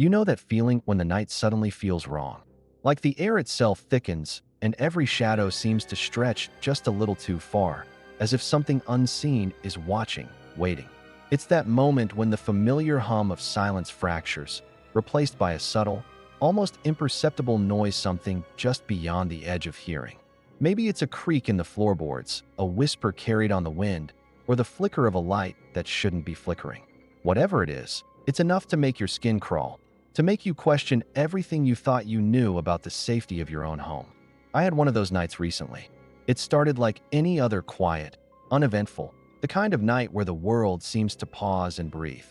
You know that feeling when the night suddenly feels wrong. Like the air itself thickens, and every shadow seems to stretch just a little too far, as if something unseen is watching, waiting. It's that moment when the familiar hum of silence fractures, replaced by a subtle, almost imperceptible noise, something just beyond the edge of hearing. Maybe it's a creak in the floorboards, a whisper carried on the wind, or the flicker of a light that shouldn't be flickering. Whatever it is, it's enough to make your skin crawl, to make you question everything you thought you knew about the safety of your own home. I had one of those nights recently. It started like any other quiet, uneventful, the kind of night where the world seems to pause and breathe.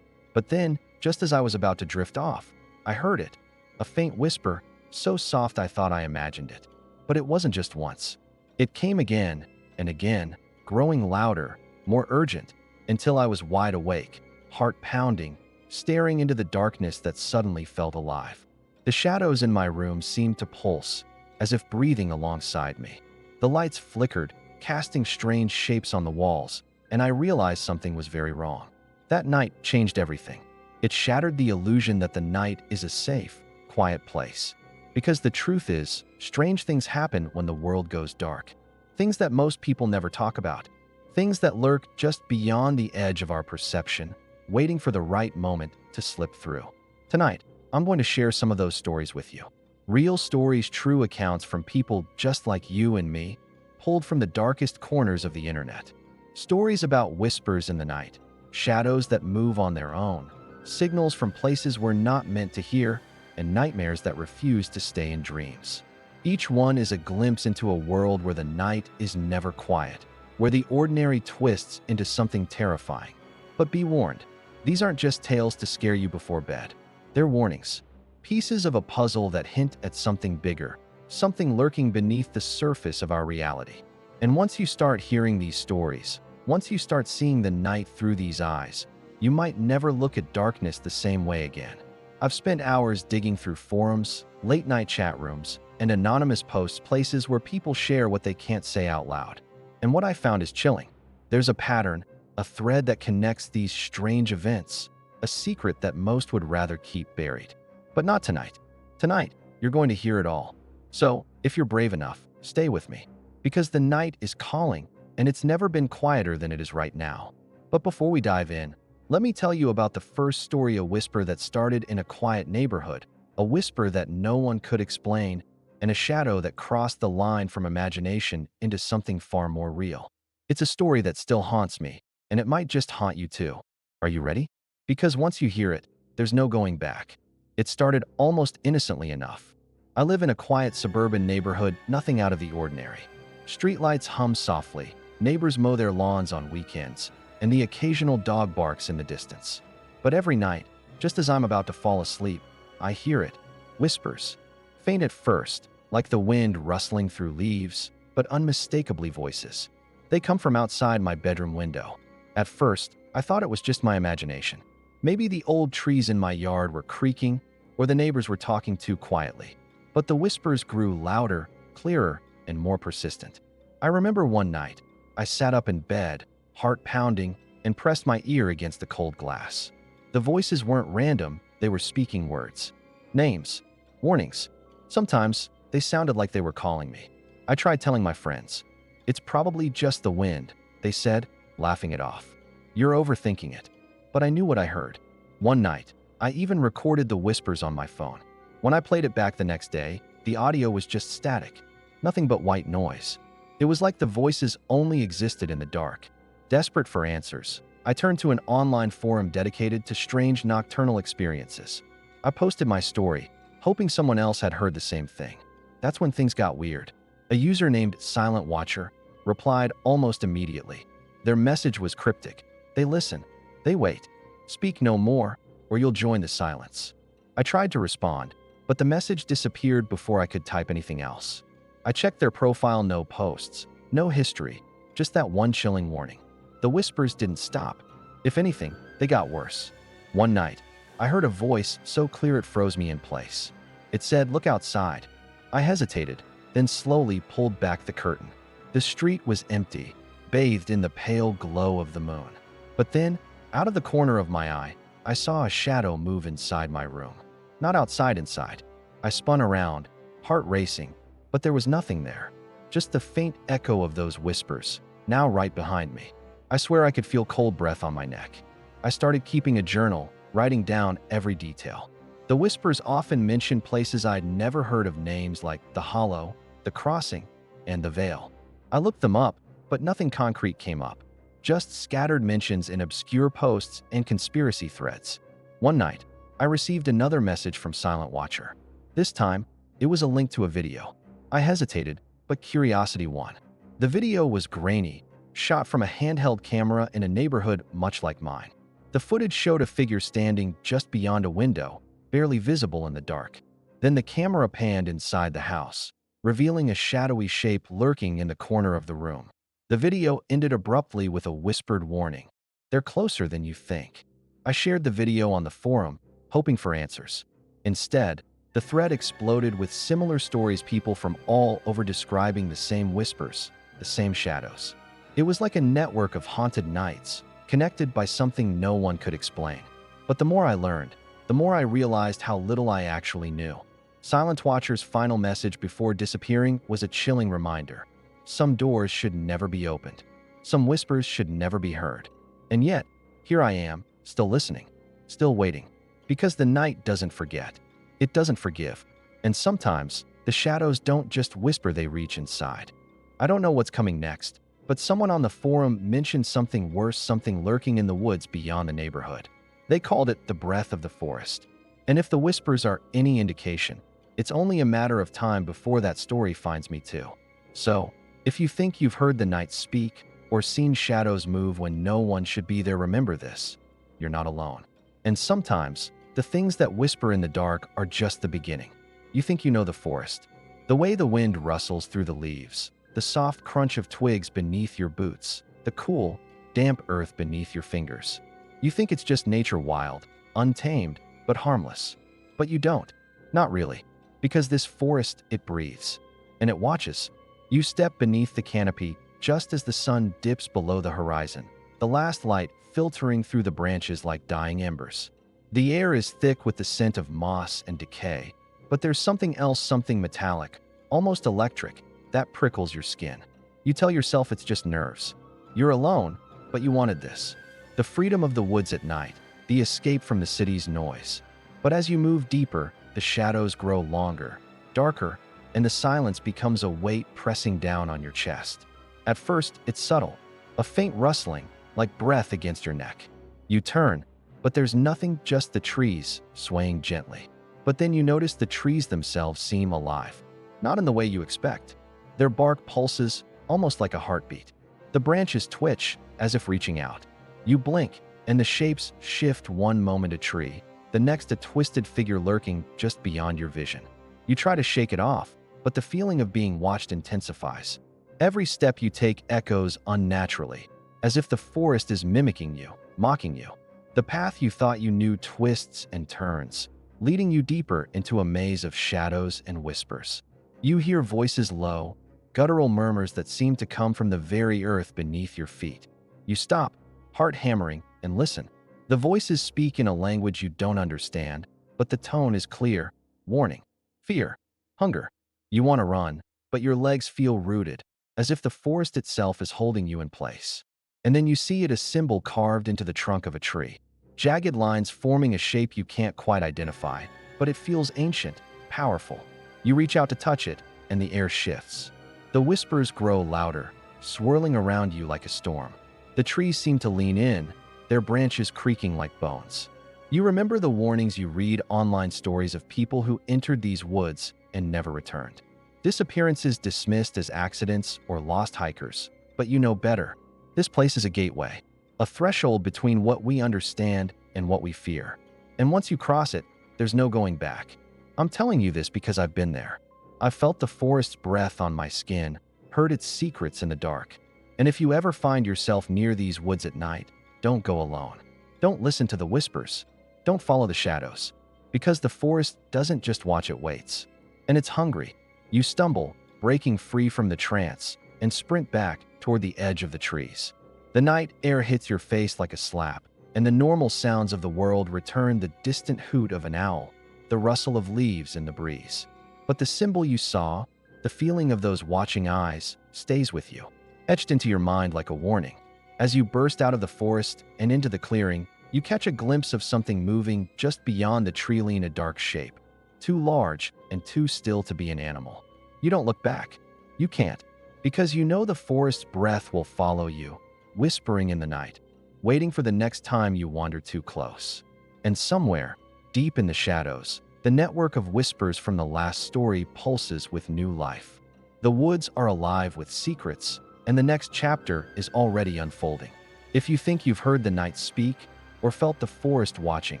But then, just as I was about to drift off, I heard it, a faint whisper, so soft I thought I imagined it. But it wasn't just once. It came again and again, growing louder, more urgent, until I was wide awake, heart pounding, staring into the darkness that suddenly felt alive. The shadows in my room seemed to pulse, as if breathing alongside me. The lights flickered, casting strange shapes on the walls, and I realized something was very wrong. That night changed everything. It shattered the illusion that the night is a safe, quiet place. Because the truth is, strange things happen when the world goes dark. Things that most people never talk about. Things that lurk just beyond the edge of our perception, waiting for the right moment to slip through. Tonight, I'm going to share some of those stories with you. Real stories, true accounts from people just like you and me, pulled from the darkest corners of the internet. Stories about whispers in the night, shadows that move on their own, signals from places we're not meant to hear, and nightmares that refuse to stay in dreams. Each one is a glimpse into a world where the night is never quiet, where the ordinary twists into something terrifying. But be warned, these aren't just tales to scare you before bed. They're warnings, pieces of a puzzle that hint at something bigger, something lurking beneath the surface of our reality. And once you start hearing these stories, once you start seeing the night through these eyes, you might never look at darkness the same way again. I've spent hours digging through forums, late-night chat rooms, and anonymous posts, places where people share what they can't say out loud. And what I found is chilling. There's a pattern, a thread that connects these strange events, a secret that most would rather keep buried. But not tonight. Tonight, you're going to hear it all. So, if you're brave enough, stay with me. Because the night is calling, and it's never been quieter than it is right now. But before we dive in, let me tell you about the first story, a whisper that started in a quiet neighborhood, a whisper that no one could explain, and a shadow that crossed the line from imagination into something far more real. It's a story that still haunts me, and it might just haunt you too. Are you ready? Because once you hear it, there's no going back. It started almost innocently enough. I live in a quiet suburban neighborhood, nothing out of the ordinary. Streetlights hum softly, neighbors mow their lawns on weekends, and the occasional dog barks in the distance. But every night, just as I'm about to fall asleep, I hear it. Whispers. Faint at first, like the wind rustling through leaves, but unmistakably voices. They come from outside my bedroom window. At first, I thought it was just my imagination. Maybe the old trees in my yard were creaking, or the neighbors were talking too quietly. But the whispers grew louder, clearer, and more persistent. I remember one night, I sat up in bed, heart pounding, and pressed my ear against the cold glass. The voices weren't random, they were speaking words. Names. Warnings. Sometimes, they sounded like they were calling me. I tried telling my friends. "It's probably just the wind," they said, laughing it off. "You're overthinking it." But I knew what I heard. One night, I even recorded the whispers on my phone. When I played it back the next day, the audio was just static. Nothing but white noise. It was like the voices only existed in the dark. Desperate for answers, I turned to an online forum dedicated to strange nocturnal experiences. I posted my story, hoping someone else had heard the same thing. That's when things got weird. A user named Silent Watcher replied almost immediately. Their message was cryptic. They listen. They wait. Speak no more, or you'll join the silence. I tried to respond, but the message disappeared before I could type anything else. I checked their profile, no posts, no history, just that one chilling warning. The whispers didn't stop. If anything, they got worse. One night, I heard a voice so clear it froze me in place. It said, "Look outside." I hesitated, then slowly pulled back the curtain. The street was empty, bathed in the pale glow of the moon. But then, out of the corner of my eye, I saw a shadow move inside my room. not outside inside. I spun around, heart racing, but there was nothing there. Just the faint echo of those whispers, now right behind me. I swear I could feel cold breath on my neck. I started keeping a journal, writing down every detail. The whispers often mentioned places I'd never heard of, names like the Hollow, the Crossing, and the Vale. I looked them up, but nothing concrete came up. Just scattered mentions in obscure posts and conspiracy threads. One night, I received another message from Silent Watcher. This time, it was a link to a video. I hesitated, but curiosity won. The video was grainy, shot from a handheld camera in a neighborhood much like mine. The footage showed a figure standing just beyond a window, barely visible in the dark. Then the camera panned inside the house, revealing a shadowy shape lurking in the corner of the room. The video ended abruptly with a whispered warning. "They're closer than you think." I shared the video on the forum, hoping for answers. Instead, the thread exploded with similar stories, people from all over describing the same whispers, the same shadows. It was like a network of haunted nights, connected by something no one could explain. But the more I learned, the more I realized how little I actually knew. Silent Watcher's final message before disappearing was a chilling reminder. Some doors should never be opened. Some whispers should never be heard. And yet, here I am, still listening, still waiting. Because the night doesn't forget. It doesn't forgive. And sometimes, the shadows don't just whisper, they reach inside. I don't know what's coming next, but someone on the forum mentioned something worse, something lurking in the woods beyond the neighborhood. They called it the breath of the forest. And if the whispers are any indication, it's only a matter of time before that story finds me too. So, if you think you've heard the night speak or seen shadows move when no one should be there, remember this: you're not alone. And sometimes, the things that whisper in the dark are just the beginning. You think you know the forest, the way the wind rustles through the leaves, the soft crunch of twigs beneath your boots, the cool, damp earth beneath your fingers. You think it's just nature, wild, untamed, but harmless. But you don't. Not really. Because this forest, it breathes. And it watches. You step beneath the canopy just as the sun dips below the horizon, the last light filtering through the branches like dying embers. The air is thick with the scent of moss and decay, but there's something else, something metallic, almost electric, that prickles your skin. You tell yourself it's just nerves. You're alone, but you wanted this. The freedom of the woods at night, the escape from the city's noise. But as you move deeper, the shadows grow longer, darker, and the silence becomes a weight pressing down on your chest. At first, it's subtle, a faint rustling, like breath against your neck. You turn, but there's nothing, just the trees, swaying gently. But then you notice the trees themselves seem alive. Not in the way you expect. Their bark pulses, almost like a heartbeat. The branches twitch, as if reaching out. You blink, and the shapes shift, one moment a tree, the next a twisted figure lurking just beyond your vision. You try to shake it off, but the feeling of being watched intensifies. Every step you take echoes unnaturally, as if the forest is mimicking you, mocking you. The path you thought you knew twists and turns, leading you deeper into a maze of shadows and whispers. You hear voices, low, guttural murmurs that seem to come from the very earth beneath your feet. You stop, heart hammering, and listen. The voices speak in a language you don't understand, but the tone is clear: warning, fear, hunger. You want to run, but your legs feel rooted, as if the forest itself is holding you in place. And then you see it, a symbol carved into the trunk of a tree. Jagged lines forming a shape you can't quite identify, but it feels ancient, powerful. You reach out to touch it, and the air shifts. The whispers grow louder, swirling around you like a storm. The trees seem to lean in, their branches creaking like bones. You remember the warnings you read online, stories of people who entered these woods and never returned. Disappearances dismissed as accidents or lost hikers, but you know better. This place is a gateway, a threshold between what we understand and what we fear. And once you cross it, there's no going back. I'm telling you this because I've been there. I've felt the forest's breath on my skin, heard its secrets in the dark. And if you ever find yourself near these woods at night, don't go alone. Don't listen to the whispers. Don't follow the shadows. Because the forest doesn't just watch, it waits. And it's hungry. You stumble, breaking free from the trance, and sprint back toward the edge of the trees. The night air hits your face like a slap, and the normal sounds of the world return: the distant hoot of an owl, the rustle of leaves in the breeze. But the symbol you saw, the feeling of those watching eyes, stays with you, etched into your mind like a warning. As you burst out of the forest and into the clearing, you catch a glimpse of something moving just beyond the tree line, a dark shape, too large and too still to be an animal. You don't look back. You can't, because you know the forest's breath will follow you, whispering in the night, waiting for the next time you wander too close. And somewhere, deep in the shadows, the network of whispers from the last story pulses with new life. The woods are alive with secrets, and the next chapter is already unfolding. If you think you've heard the night speak or felt the forest watching,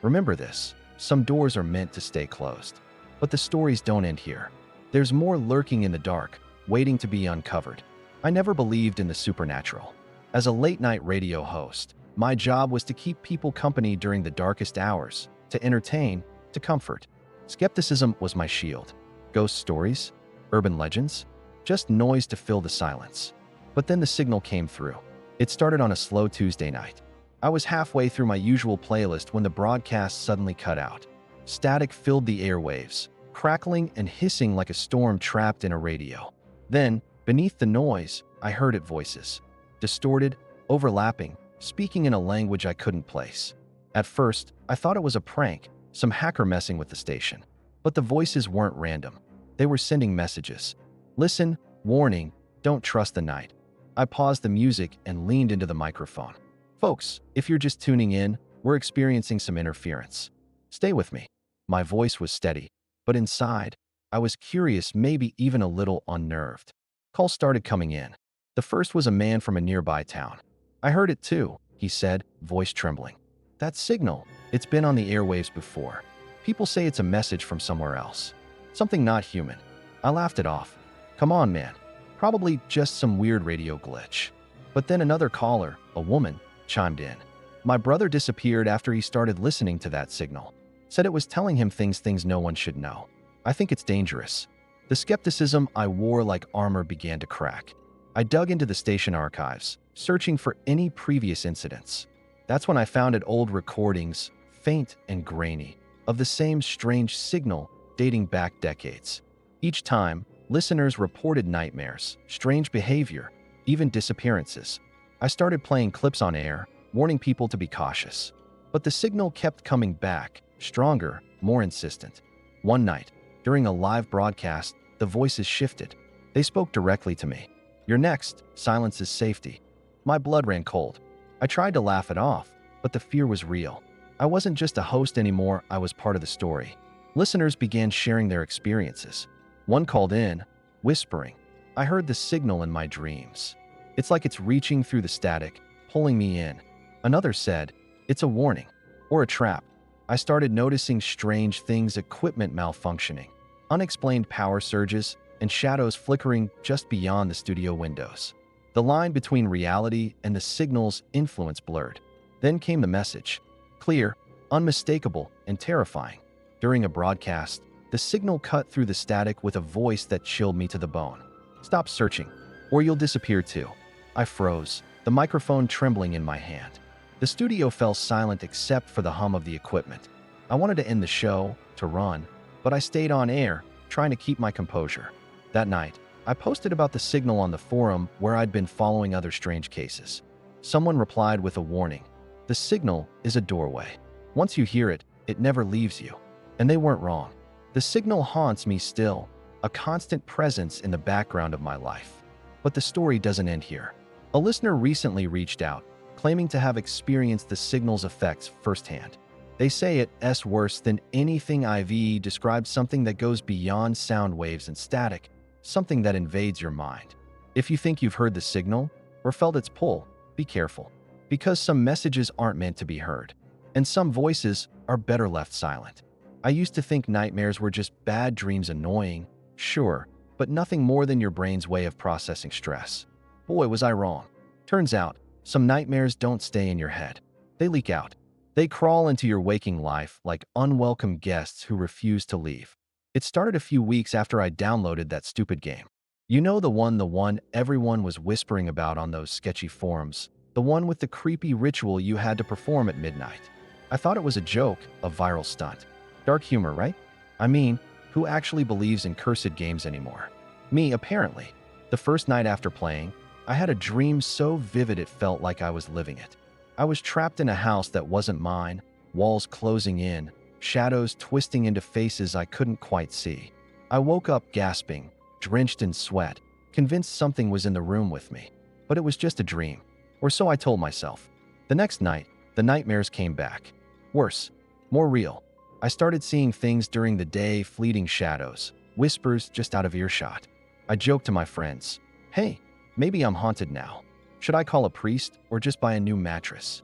remember this: some doors are meant to stay closed. But the stories don't end here. There's more lurking in the dark, waiting to be uncovered. I never believed in the supernatural. As a late-night radio host, my job was to keep people company during the darkest hours, to entertain, to comfort. Skepticism was my shield. Ghost stories? Urban legends? Just noise to fill the silence. But then the signal came through. It started on a slow Tuesday night. I was halfway through my usual playlist when the broadcast suddenly cut out. Static filled the airwaves, crackling and hissing like a storm trapped in a radio. Then, beneath the noise, I heard it: voices. Distorted, overlapping, speaking in a language I couldn't place. At first, I thought it was a prank, some hacker messing with the station. But the voices weren't random. They were sending messages. Listen, warning, don't trust the night. I paused the music and leaned into the microphone. Folks, if you're just tuning in, we're experiencing some interference. Stay with me. My voice was steady, but inside, I was curious, maybe even a little unnerved. Calls started coming in. The first was a man from a nearby town. I heard it too, he said, voice trembling. That signal, it's been on the airwaves before. People say it's a message from somewhere else. Something not human. I laughed it off. Come on, man. Probably just some weird radio glitch. But then another caller, a woman, chimed in. My brother disappeared after he started listening to that signal. Said it was telling him things no one should know. I think it's dangerous. The skepticism I wore like armor began to crack. I dug into the station archives, searching for any previous incidents. That's when I found old recordings, faint and grainy, of the same strange signal dating back decades. Each time, listeners reported nightmares, strange behavior, even disappearances. I started playing clips on air, warning people to be cautious. But the signal kept coming back, stronger, more insistent. One night, during a live broadcast, the voices shifted. They spoke directly to me. You're next, silence is safety. My blood ran cold. I tried to laugh it off, but the fear was real. I wasn't just a host anymore, I was part of the story. Listeners began sharing their experiences. One called in, whispering, I heard the signal in my dreams. It's like it's reaching through the static, pulling me in. Another said, it's a warning, or a trap. I started noticing strange things: equipment malfunctioning, unexplained power surges, and shadows flickering just beyond the studio windows. The line between reality and the signal's influence blurred. Then came the message. Clear, unmistakable, and terrifying. During a broadcast, the signal cut through the static with a voice that chilled me to the bone. Stop searching, or you'll disappear too. I froze, the microphone trembling in my hand. The studio fell silent except for the hum of the equipment. I wanted to end the show, to run, but I stayed on air, trying to keep my composure. That night, I posted about the signal on the forum where I'd been following other strange cases. Someone replied with a warning. The signal is a doorway. Once you hear it, it never leaves you. And they weren't wrong. The signal haunts me still, a constant presence in the background of my life. But the story doesn't end here. A listener recently reached out, claiming to have experienced the signal's effects firsthand. They say it's worse than anything I've described, something that goes beyond sound waves and static, something that invades your mind. If you think you've heard the signal or felt its pull, be careful, because some messages aren't meant to be heard, and some voices are better left silent. I used to think nightmares were just bad dreams, annoying, sure, but nothing more than your brain's way of processing stress. Boy, was I wrong. Turns out, some nightmares don't stay in your head. They leak out. They crawl into your waking life like unwelcome guests who refuse to leave. It started a few weeks after I downloaded that stupid game. You know, the one everyone was whispering about on those sketchy forums, the one with the creepy ritual you had to perform at midnight. I thought it was a joke, a viral stunt. Dark humor, right? I mean, who actually believes in cursed games anymore? Me, apparently. The first night after playing, I had a dream so vivid it felt like I was living it. I was trapped in a house that wasn't mine, walls closing in, shadows twisting into faces I couldn't quite see. I woke up gasping, drenched in sweat, convinced something was in the room with me. But it was just a dream. Or so I told myself. The next night, the nightmares came back. Worse, more real. I started seeing things during the day, fleeting shadows, whispers just out of earshot. I joked to my friends, "Hey, maybe I'm haunted now. Should I call a priest or just buy a new mattress?"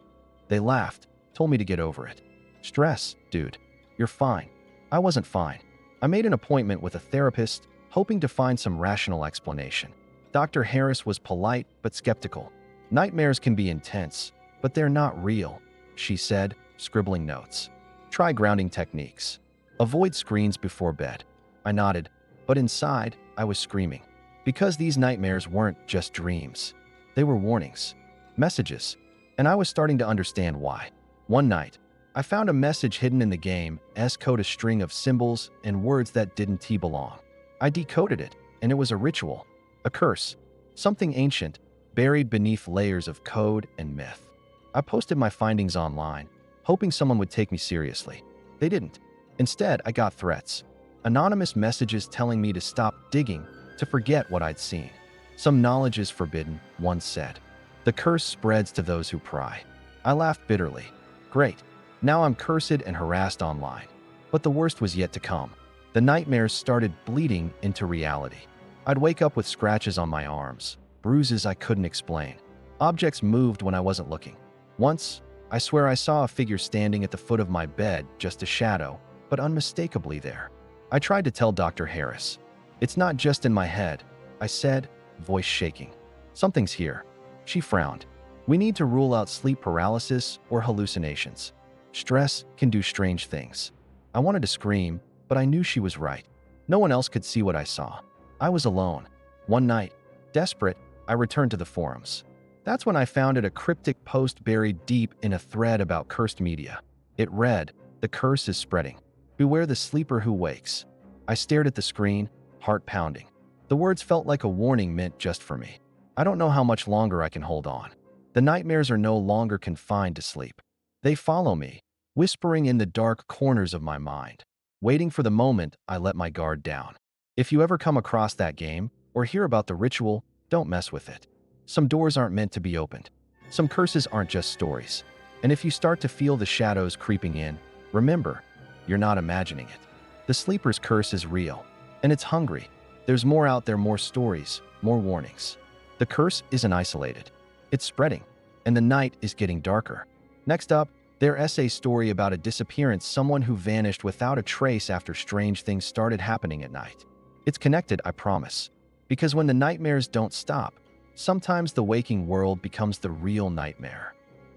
They laughed, told me to get over it. "Stress, dude. You're fine." I wasn't fine. I made an appointment with a therapist, hoping to find some rational explanation. Dr. Harris was polite but skeptical. "Nightmares can be intense, but they're not real," she said, scribbling notes. "Try grounding techniques. Avoid screens before bed." I nodded, but inside, I was screaming. Because these nightmares weren't just dreams. They were warnings, messages, and I was starting to understand why. One night, I found a message hidden in the game, code a string of symbols and words that didn't belong. I decoded it, and it was a ritual, a curse, something ancient, buried beneath layers of code and myth. I posted my findings online, hoping someone would take me seriously. They didn't. Instead, I got threats. Anonymous messages telling me to stop digging, to forget what I'd seen. "Some knowledge is forbidden," one said. "The curse spreads to those who pry." I laughed bitterly. Great. Now I'm cursed and harassed online. But the worst was yet to come. The nightmares started bleeding into reality. I'd wake up with scratches on my arms, bruises I couldn't explain. Objects moved when I wasn't looking. Once, I swear I saw a figure standing at the foot of my bed, just a shadow, but unmistakably there. I tried to tell Dr. Harris. "It's not just in my head," I said, voice shaking. "Something's here." She frowned. "We need to rule out sleep paralysis or hallucinations. Stress can do strange things." I wanted to scream, but I knew she was right. No one else could see what I saw. I was alone. One night, desperate, I returned to the forums. That's when I found a cryptic post buried deep in a thread about cursed media. It read, "The curse is spreading. Beware the sleeper who wakes." I stared at the screen, heart pounding. The words felt like a warning meant just for me. I don't know how much longer I can hold on. The nightmares are no longer confined to sleep. They follow me, whispering in the dark corners of my mind, waiting for the moment I let my guard down. If you ever come across that game or hear about the ritual, don't mess with it. Some doors aren't meant to be opened. Some curses aren't just stories. And if you start to feel the shadows creeping in, remember, you're not imagining it. The sleeper's curse is real, and it's hungry. There's more out there, more stories, more warnings. The curse isn't isolated. It's spreading, and the night is getting darker. Next up, their essay story about a disappearance, someone who vanished without a trace after strange things started happening at night. It's connected, I promise. Because when the nightmares don't stop, sometimes the waking world becomes the real nightmare.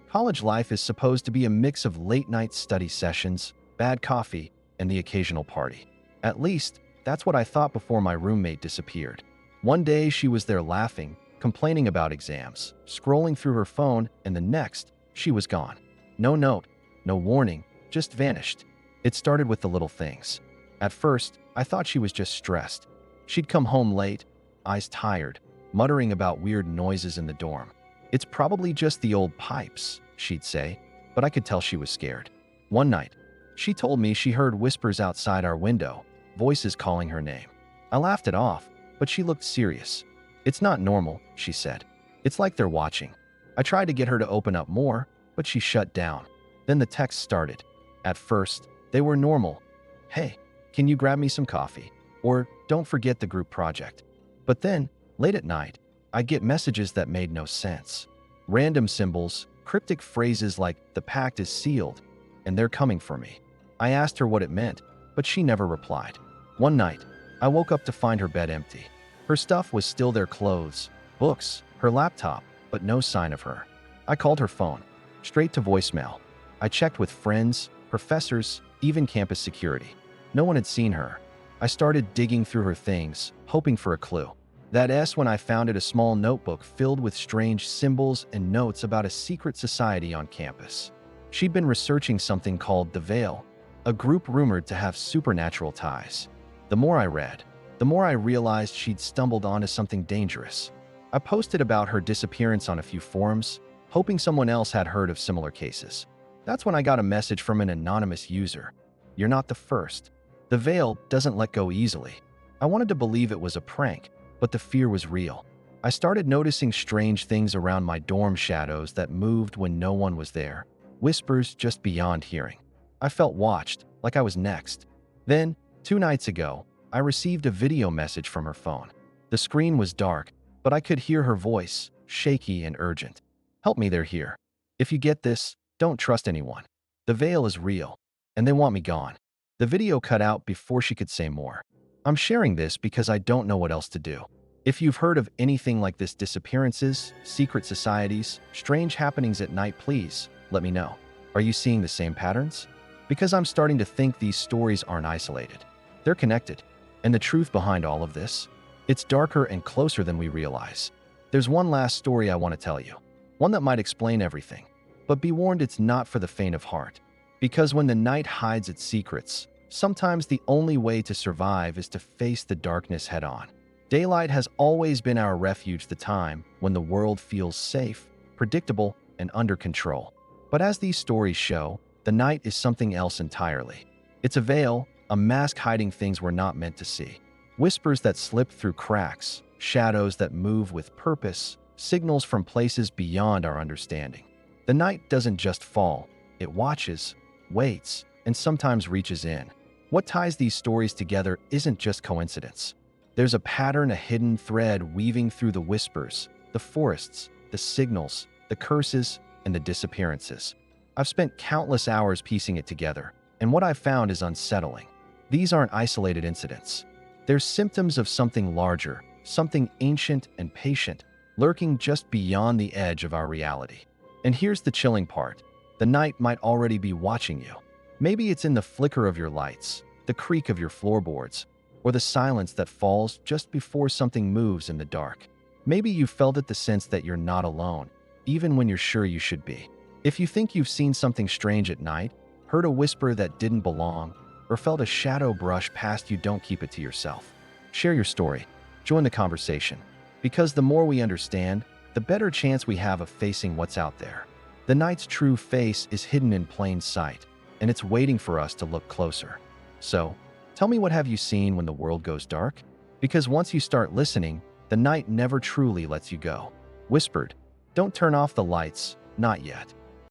College life is supposed to be a mix of late-night study sessions, bad coffee, and the occasional party. At least, that's what I thought before my roommate disappeared. One day, she was there laughing, complaining about exams, scrolling through her phone, and the next, she was gone. No note, no warning, just vanished. It started with the little things. At first, I thought she was just stressed. She'd come home late, eyes tired, muttering about weird noises in the dorm. "It's probably just the old pipes," she'd say, but I could tell she was scared. One night, she told me she heard whispers outside our window, voices calling her name. I laughed it off, but she looked serious. "It's not normal," she said. "It's like they're watching." I tried to get her to open up more, but she shut down. Then the texts started. At first, they were normal. "Hey, can you grab me some coffee?" Or, "Don't forget the group project." But then, late at night, I'd get messages that made no sense. Random symbols, cryptic phrases like, "The pact is sealed," and "They're coming for me." I asked her what it meant, but she never replied. One night, I woke up to find her bed empty. Her stuff was still there, clothes, books, her laptop, but no sign of her. I called her phone, straight to voicemail. I checked with friends, professors, even campus security. No one had seen her. I started digging through her things, hoping for a clue. That's when I found a small notebook filled with strange symbols and notes about a secret society on campus. She'd been researching something called the Veil, a group rumored to have supernatural ties. The more I read, the more I realized she'd stumbled onto something dangerous. I posted about her disappearance on a few forums, hoping someone else had heard of similar cases. That's when I got a message from an anonymous user. "You're not the first. The veil doesn't let go easily." I wanted to believe it was a prank, but the fear was real. I started noticing strange things around my dorm, shadows that moved when no one was there, whispers just beyond hearing. I felt watched, like I was next. Then, 2 nights ago, I received a video message from her phone. The screen was dark, but I could hear her voice, shaky and urgent. "Help me, they're here. If you get this, don't trust anyone. The veil is real, and they want me gone." The video cut out before she could say more. I'm sharing this because I don't know what else to do. If you've heard of anything like this, disappearances, secret societies, strange happenings at night, please let me know. Are you seeing the same patterns? Because I'm starting to think these stories aren't isolated. They're connected. And the truth behind all of this? It's darker and closer than we realize. There's one last story I want to tell you. One that might explain everything. But be warned, it's not for the faint of heart. Because when the night hides its secrets, sometimes the only way to survive is to face the darkness head on. Daylight has always been our refuge, the time when the world feels safe, predictable, and under control. But as these stories show, the night is something else entirely. It's a veil, a mask hiding things we're not meant to see. Whispers that slip through cracks, shadows that move with purpose, signals from places beyond our understanding. The night doesn't just fall, it watches, waits, and sometimes reaches in. What ties these stories together isn't just coincidence. There's a pattern, a hidden thread weaving through the whispers, the forests, the signals, the curses, and the disappearances. I've spent countless hours piecing it together, and what I've found is unsettling. These aren't isolated incidents. They're symptoms of something larger, something ancient and patient, lurking just beyond the edge of our reality. And here's the chilling part. The night might already be watching you. Maybe it's in the flicker of your lights, the creak of your floorboards, or the silence that falls just before something moves in the dark. Maybe you felt it, the sense that you're not alone, even when you're sure you should be. If you think you've seen something strange at night, heard a whisper that didn't belong, or felt a shadow brush past you, don't keep it to yourself. Share your story. Join the conversation. Because the more we understand, the better chance we have of facing what's out there. The night's true face is hidden in plain sight, and it's waiting for us to look closer. So, tell me, what have you seen when the world goes dark? Because once you start listening, the night never truly lets you go. Whispered, don't turn off the lights, not yet.